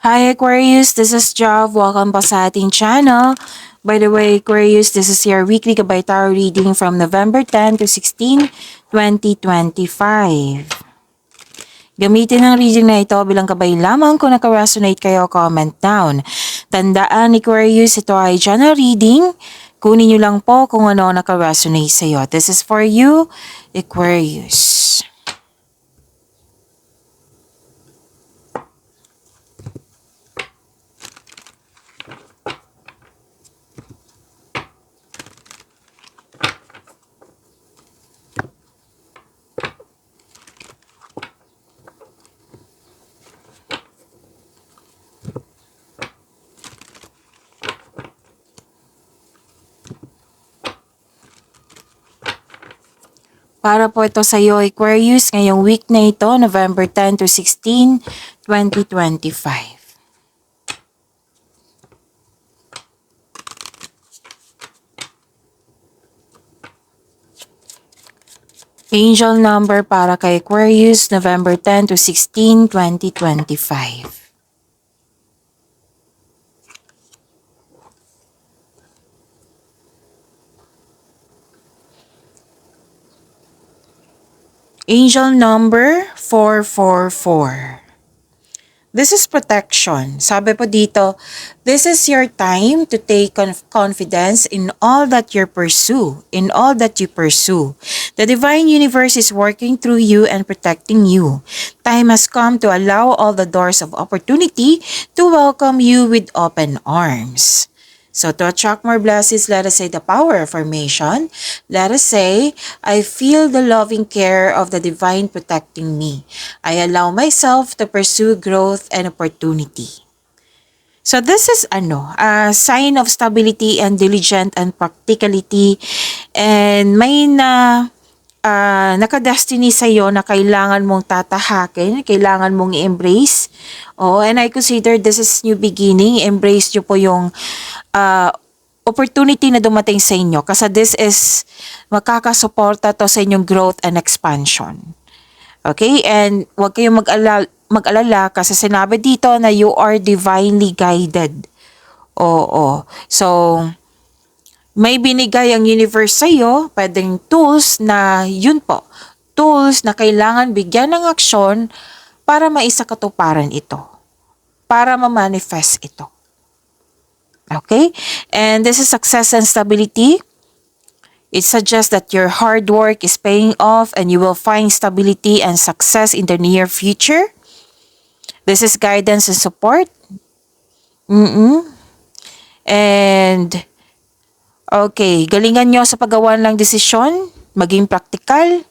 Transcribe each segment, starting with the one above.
Hi Aquarius, this is Jav. Welcome pa sa ating channel. By the way, Aquarius, this is your weekly Gabay Tarot reading from November 10 to 16, 2025. Gamitin ang reading na ito bilang gabay lamang. Kung naka-resonate kayo, comment down. Tandaan, Aquarius, ito ay general reading. Kunin nyo lang po kung ano naka-resonate sa iyo. This is for you, Aquarius. Para po ito sa iyo, Aquarius, ngayong week na ito, November 10 to 16, 2025. Angel number para kay Aquarius, November 10 to 16, 2025. Angel number 444. This is protection. Sabi po dito, this is your time to take confidence in all that you pursue, The divine universe is working through you and protecting you. Time has come to allow all the doors of opportunity to welcome you with open arms. So to attract more blessings, let us say the power affirmation. Let us say, I feel the loving care of the divine protecting me. I allow myself to pursue growth and opportunity. So this is a sign of stability and diligent and practicality. And may nakadestiny sa iyo na kailangan mong tatahakin, kailangan mong i-embrace. And I consider this is new beginning. Embrace nyo po yung opportunity na dumating sa inyo kasi this is makakasuporta to sa inyong growth and expansion. Okay? And huwag kayong mag-alala kasi sinabi dito na you are divinely guided. Oo. So, may binigay ang universe sa iyo, pwedeng tools na tools na kailangan bigyan ng aksyon para maisakatuparan ito. Para ma-manifest ito. Okay? And this is success and stability. It suggests that your hard work is paying off and you will find stability and success in the near future. This is guidance and support. And, okay, galingan nyo sa paggawa ng desisyon, maging practical.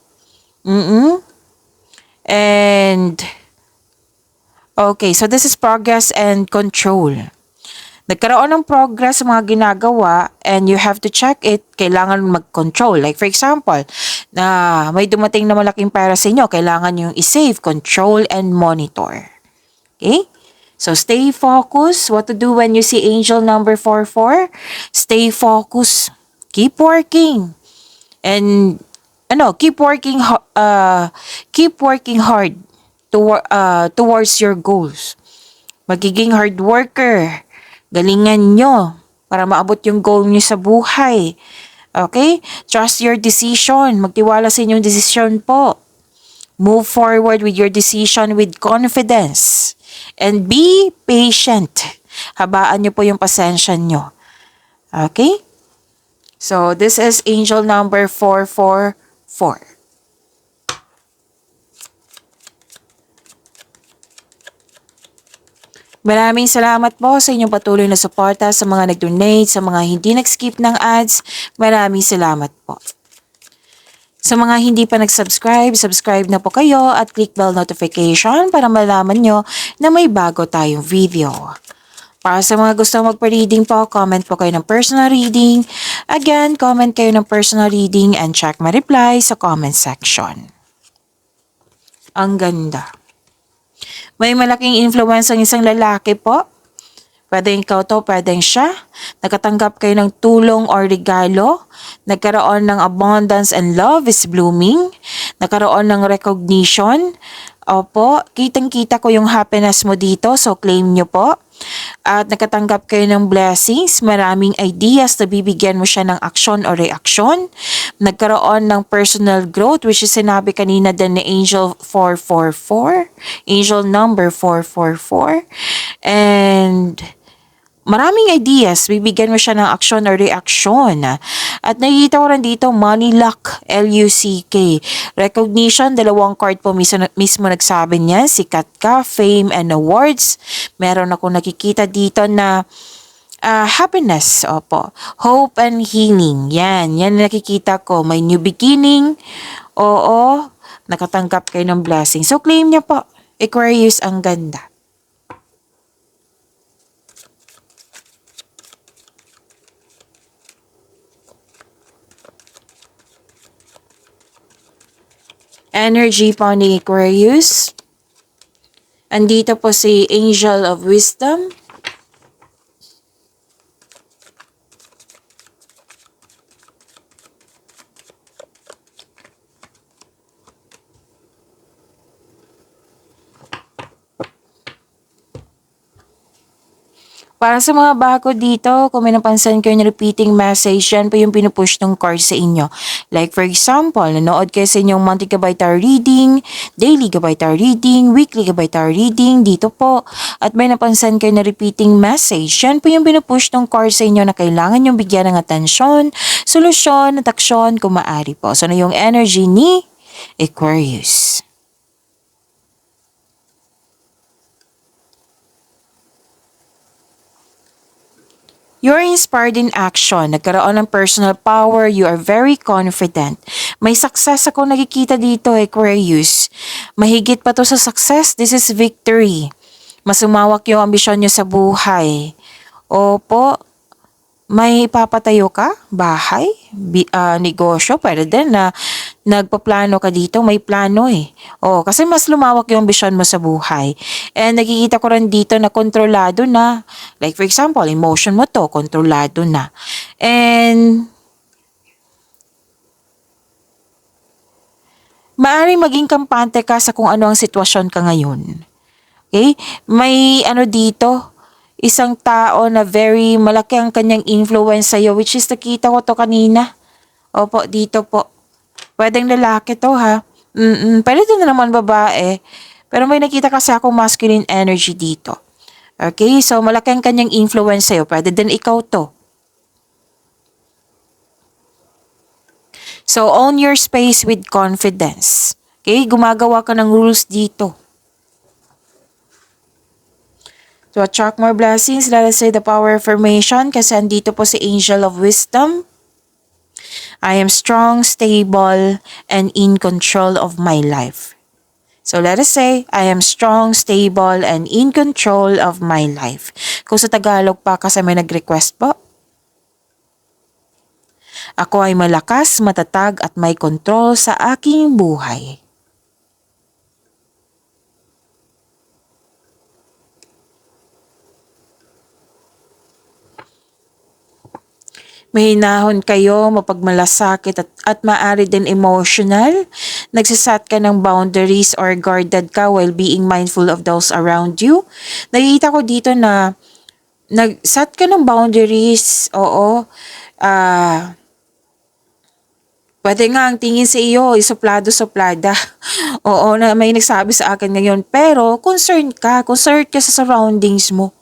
And, okay, so this is progress and control. Nagkaroon ng progress sa mga ginagawa and you have to check it, kailangan mag-control. Like for example, na may dumating na malaking pera sa inyo, kailangan yung i-save, control, and monitor. Okay? So stay focused. What to do when you see angel number 44? Stay focused. Keep working. And keep working hard towards your goals. Magiging hard worker. Galingan nyo para maabot yung goal nyo sa buhay. Okay? Trust your decision. Magtiwala sa inyong decision po. Move forward with your decision with confidence. And be patient. Habaan nyo po yung pasensya nyo. Okay? So, this is angel number 444. Maraming salamat po sa inyong patuloy na suporta, sa mga nag-donate, sa mga hindi nag-skip ng ads. Maraming salamat po. Sa mga hindi pa nag-subscribe, subscribe na po kayo at click bell notification para malaman nyo na may bago tayong video. Para sa mga gusto magpa-reading po, comment po kayo ng personal reading. Again, comment kayo ng personal reading and check my reply sa comment section. Ang ganda. May malaking influence ang isang lalaki po. Pwedeng ikaw to, pwedeng siya. Nakatanggap kayo ng tulong or regalo. Nagkaroon ng abundance and love is blooming. Nagkaroon ng recognition. Opo, kitang-kita ko yung happiness mo dito, so claim nyo po. At nakatanggap kayo ng blessings, maraming ideas na bibigyan mo siya ng aksyon o reaksyon. Nagkaroon ng personal growth, which is sinabi kanina din ni Angel 444, Angel number 444. And maraming ideas, bibigyan mo siya ng aksyon or reaksyon. At nakikita ko rin dito, money luck, L-U-C-K. Recognition, dalawang card po mismo nagsabi niya, sikat ka, fame and awards. Meron ako nakikita dito na happiness, opo. Hope and healing, yan nakikita ko. May new beginning, oo, nakatanggap kayo ng blessing. So claim niya po, Aquarius, ang ganda. Energy po ni Aquarius. Andito po si Angel of Wisdom. Para sa mga bago dito, kung may napansin kayo na repeating message, yan po yung pinupush ng card sa inyo. Like for example, nanood kayo sa inyong monthly gabay tarot reading, daily gabay tarot reading, weekly gabay tarot reading, dito po. At may napansin kayo na repeating message, yan po yung pinupush ng card sa inyo na kailangan yung bigyan ng atensyon, solusyon, at aksyon kung maaari po. So na yung energy ni Aquarius. You are inspired in action. Nagkaroon ng personal power. You are very confident. May success ako nakikita dito, Aquarius. Mahigit pa to sa success. This is victory. Mas umawak yung ambisyon nyo sa buhay. Opo, may papatayo ka? Bahay? Negosyo? Pwede din na nagpaplano ka dito. May plano eh. O, kasi mas lumawak yung ambisyon mo sa buhay. And nakikita ko rin dito na kontrolado na. Like for example, emotion mo to, kontrolado na. And maaaring maging kampante ka sa kung ano ang sitwasyon ka ngayon. Okay? May ano dito, isang tao na very malaki ang kanyang influence sa'yo, which is nakita ko to kanina. Opo, dito po. Pwedeng lalaki to ha. Pwede din na naman babae. Pero may nakita kasi akong masculine energy dito. Okay, so malaki ang kanyang influence sa'yo. Pwede din ikaw to. So own your space with confidence. Okay, gumagawa ka ng rules dito. To attract more blessings, let us say the power affirmation kasi andito po si Angel of Wisdom. I am strong, stable, and in control of my life. So let us say, I am strong, stable, and in control of my life. Kung sa Tagalog pa kasi may nag-request po. Ako ay malakas, matatag, at may control sa aking buhay. Mahinahon kayo, mapagmalasakit at maaari din emotional. Nagsasat ka ng boundaries or guarded ka while being mindful of those around you. Nakikita ko dito na nag-set ka ng boundaries, oo. Pwede nga ang tingin sa iyo, suplado-suplada. Oo, na may nagsabi sa akin ngayon. Pero concerned ka sa surroundings mo.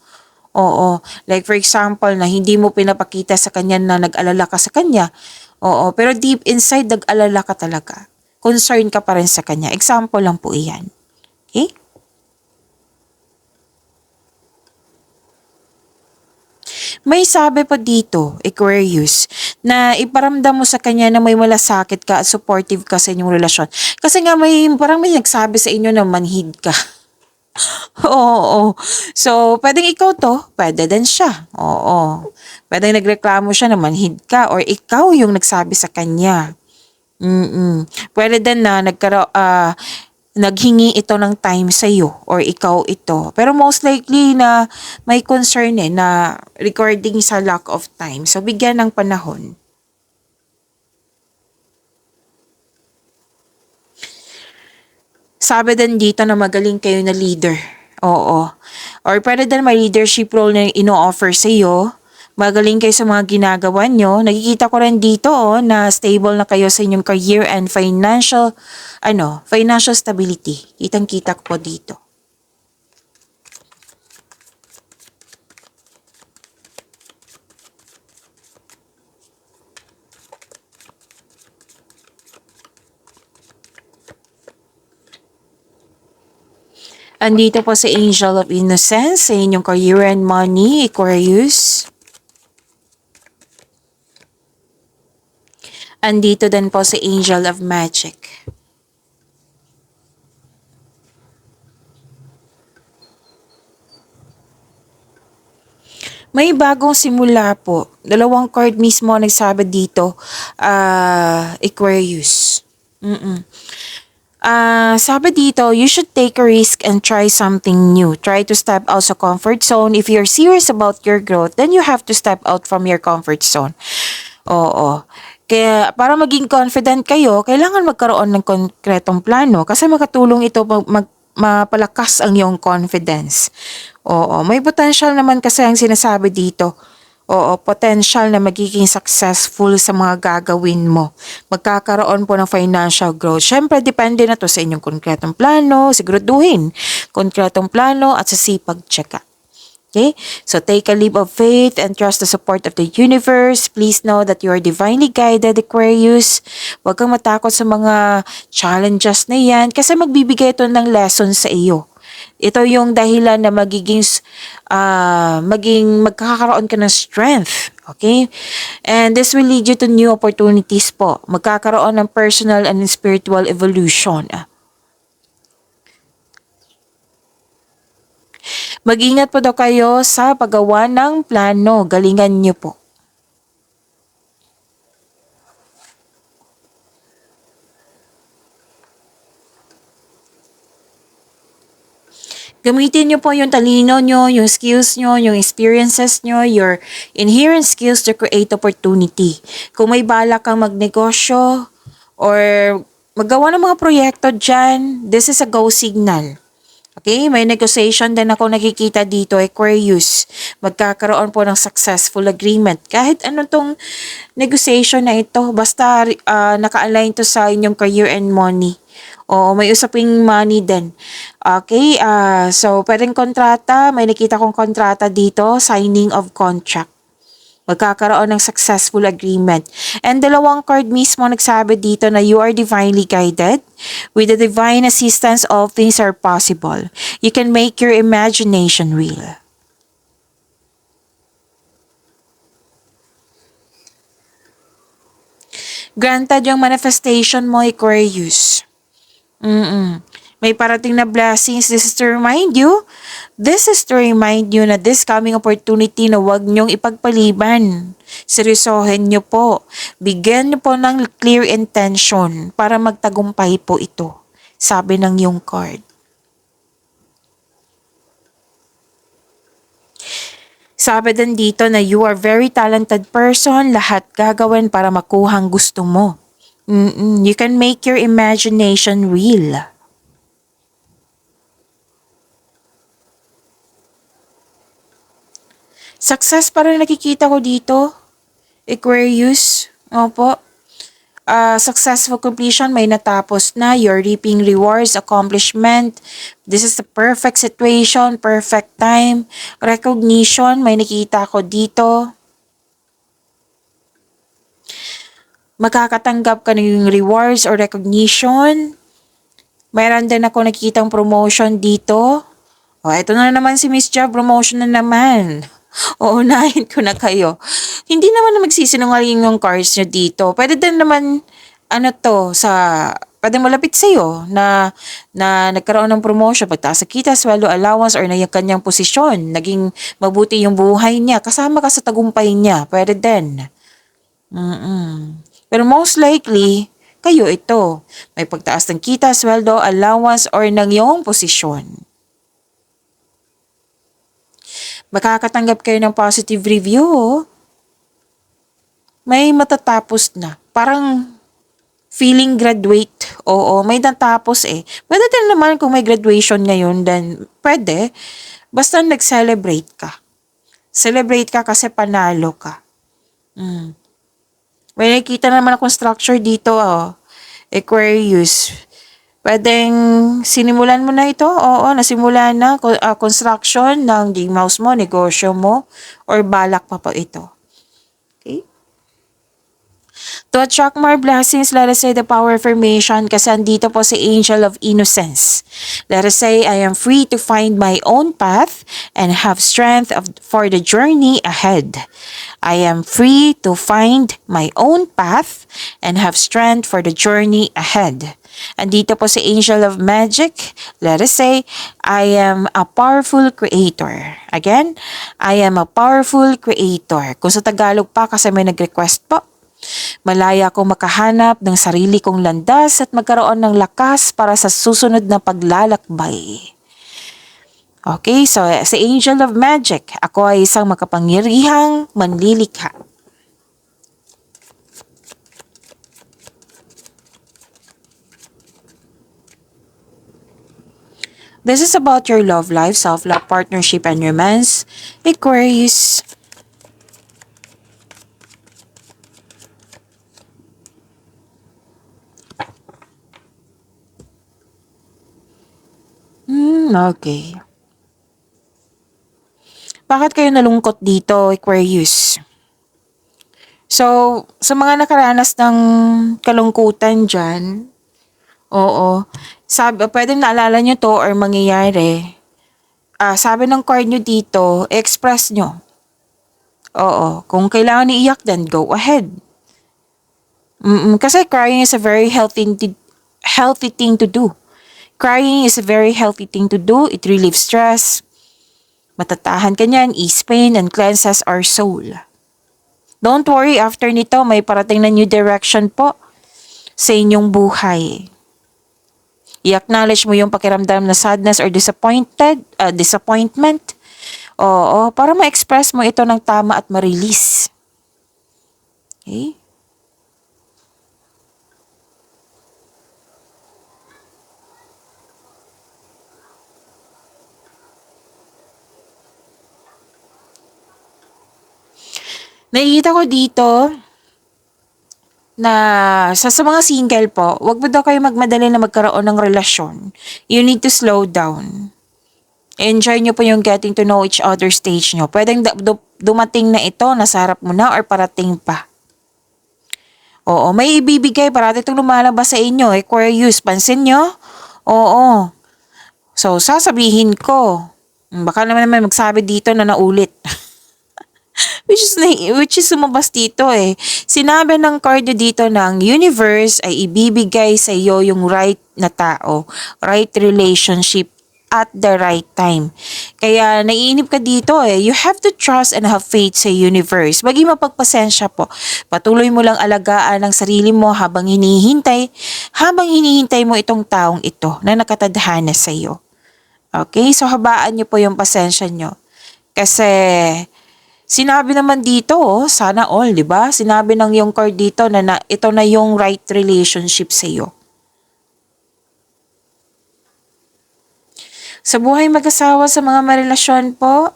Oo. Like for example, na hindi mo pinapakita sa kanya na nag-alala ka sa kanya. Oo. Pero deep inside, nag-alala ka talaga. Concern ka pa rin sa kanya. Example lang po iyan. Okay? May sabi pa dito, Aquarius, na iparamdam mo sa kanya na may malasakit ka at supportive ka sa inyong relasyon. Kasi nga parang may nagsabi sa inyo na manhid ka. Oo. So, pwedeng ikaw to, pwede din siya. Oo. Pwedeng nagreklamo siya na manhid ka or ikaw yung nagsabi sa kanya. Pwede din na naghingi ito ng time sa iyo or ikaw ito. Pero most likely na may concern na regarding sa lack of time. So, bigyan ng panahon. Sabi din dito na magaling kayo na leader. Oo. Or pwede din may leadership role na ino-offer sa iyo. Magaling kayo sa mga ginagawa nyo. Nakikita ko rin dito na stable na kayo sa inyong career and financial stability. Kitang-kita ko po dito. Andito po sa Angel of Innocence sa inyong career and money, Aquarius. Andito din po sa Angel of Magic. May bagong simula po. Dalawang card mismo nagsabi dito, Aquarius. Sabi dito, you should take a risk and try something new. Try to step out sa comfort zone. If you're serious about your growth, then you have to step out from your comfort zone. Oo. Kaya para maging confident kayo, kailangan magkaroon ng konkretong plano kasi makatulong ito mapalakas ang iyong confidence. Oo, may potential naman kasi ang sinasabi dito. Oo, potential na magiging successful sa mga gagawin mo. Magkakaroon po ng financial growth. Siyempre, depende na to sa inyong konkretong plano, siguraduhin. Konkretong plano at sa sipag tsaka. Okay? So take a leap of faith and trust the support of the universe. Please know that you are divinely guided, Aquarius. Huwag kang matakot sa mga challenges na yan kasi magbibigay ito ng lesson sa iyo. Ito yung dahilan na magkakaroon ka ng strength. Okay? And this will lead you to new opportunities po. Magkakaroon ng personal and spiritual evolution. Mag-ingat po daw kayo sa paggawa ng plano. Galingan niyo po. Gamitin niyo po yung talino niyo, yung skills niyo, yung experiences niyo, your inherent skills to create opportunity. Kung may balak kang magnegosyo or maggawa ng mga proyekto dyan, this is a go signal. Okay, may negotiation din ako nakikita dito, Aquarius. Magkakaroon po ng successful agreement. Kahit ano tong negotiation na ito, basta naka-align to sa inyong career and money. O may usaping money din. Okay, so pwedeng kontrata, may nakita kong kontrata dito, signing of contract. Magkakaroon ng successful agreement. And dalawang card mismo nagsabi dito na you are divinely guided. With the divine assistance, all things are possible. You can make your imagination real. Granted yung manifestation mo, Aquarius. May parating na blessings. This is to remind you na this coming opportunity na huwag niyong ipagpaliban. Seryosohin niyo po. Bigyan niyo po ng clear intention para magtagumpay po ito. Sabi ng yung card. Sabi din dito na you are very talented person. Lahat gagawin para makuhang gusto mo. You can make your imagination real. Success parang nakikita ko dito. Aquarius. Opo. Successful completion, may natapos na. You're reaping rewards, accomplishment. This is the perfect situation, perfect time. Recognition, may nakita ko dito. Makakatanggap ka ng rewards or recognition. Mayroon din ako nakikitang promotion dito. Ito na naman si Miss Job, promotion na naman. Uunahin ko na kayo. Hindi naman na magsisinungaling yung cards nyo dito. Pwede din naman, pwede malapit sa'yo na nagkaroon ng promotion, pagtaas sa kita, sweldo, allowance, or na yung kanyang posisyon. Naging mabuti yung buhay niya. Kasama ka sa tagumpay niya. Pwede din. Pero most likely, kayo ito. May pagtaas ng kita, sweldo, allowance, or ng iyong posisyon. Makakatanggap kayo ng positive review. May matatapos na. Parang feeling graduate. Oo, may natapos eh. Pwede din naman kung may graduation ngayon, then pwede. Basta nag-celebrate ka. Celebrate ka kasi panalo ka. Mm. May nakikita naman akong structure dito, oh. Aquarius. Pwedeng sinimulan mo na ito? Oo, nasimulan na. Construction ng game house mo, negosyo mo, or balak pa po ito. Okay? To attract more blessings, let us say the power affirmation kasi andito po si Angel of Innocence. Let us say, I am free to find my own path and have strength for the journey ahead. I am free to find my own path and have strength for the journey ahead. Andito po si Angel of Magic. Let us say, I am a powerful creator. Again, I am a powerful creator. Kung sa Tagalog pa kasi may nag-request po. Malaya akong makahanap ng sarili kong landas at magkaroon ng lakas para sa susunod na paglalakbay. Okay, so sa Angel of Magic, ako ay isang makapangyarihang manlilikha. This is about your love life, self-love, partnership, and romance. Aquarius. Okay. Bakit kayo nalungkot dito, Aquarius? So, sa mga nakaranas ng kalungkutan dyan, oo, pwedeng naalala nyo to or mangyayari. Sabi ng card nyo dito, express nyo. Oo, kung kailangan iiyak, then go ahead. Kasi crying is a very healthy thing to do. Crying is a very healthy thing to do. It relieves stress. Matatahan ka niyan, ease pain, and cleanses our soul. Don't worry, after nito, may parating na new direction po sa inyong buhay. I-acknowledge mo yung pakiramdam na sadness or disappointment. Oo, para ma-express mo ito ng tama at ma-release. Okay? Nakikita ko dito na sa mga single po, wag mo daw kayo magmadali na magkaroon ng relasyon. You need to slow down. Enjoy nyo po yung getting to know each other stage nyo. Pwedeng dumating na ito, nasa harap mo na or parating pa. Oo, may ibibigay, parati itong lumalabas sa inyo. Aquarius, pansin nyo? Oo. So, sasabihin ko. Baka naman magsabi dito na naulit. Which is sumabas dito eh. Sinabi ng card dito ng universe ay ibibigay sa iyo yung right na tao, right relationship at the right time. Kaya naiinip ka dito eh. You have to trust and have faith sa universe. Maging mapagpasensya po. Patuloy mo lang alagaan ang sarili mo habang hinihintay mo itong taong ito na nakatadhana sa iyo. Okay? So habaan niyo po yung pasensya niyo. Kasi sinabi naman dito, sana all, di ba? Sinabi ng yung card dito na ito na yung right relationship sa iyo. Sa buhay mag-asawa sa mga marelasyon po,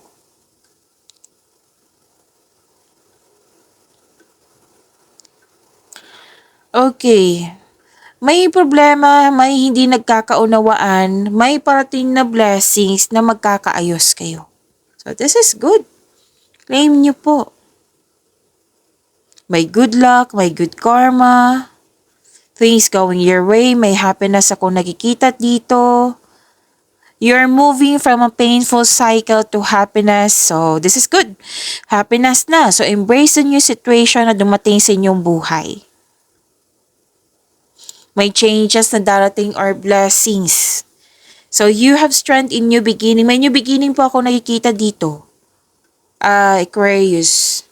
okay. May problema, may hindi nagkakaunawaan, may parating na blessings na magkakaayos kayo. So this is good. Claim nyo po. May good luck, may good karma, things going your way, may happiness ako nakikita dito. You're moving from a painful cycle to happiness. So, this is good. Happiness na. So, embrace the new situation na dumating sa inyong buhay. May changes na darating or blessings. So, you have strength in new beginning. May new beginning po ako nakikita dito. Aquarius,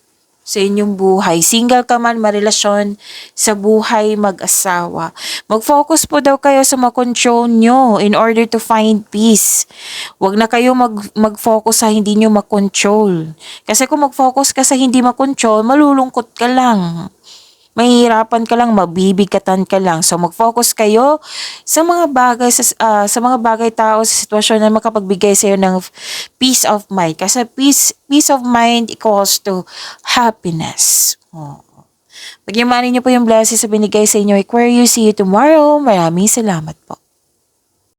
sa inyong buhay. Single ka man, marelasyon, sa buhay mag-asawa. Mag-focus po daw kayo sa makontrol nyo in order to find peace. Huwag na kayo mag-focus sa hindi nyo makontrol. Kasi kung mag-focus ka sa hindi makontrol, malulungkot ka lang. mahihirapan ka lang, mabibigatan ka lang. So mag-focus kayo sa mga bagay sa mga bagay tao sa sitwasyon na makapagbigay sa iyo ng peace of mind. Kasi peace of mind equals to happiness. Oh. Pagyamanin niyo po yung blessings sa binigay sa inyo, Aquarius. See you tomorrow. Maraming salamat po.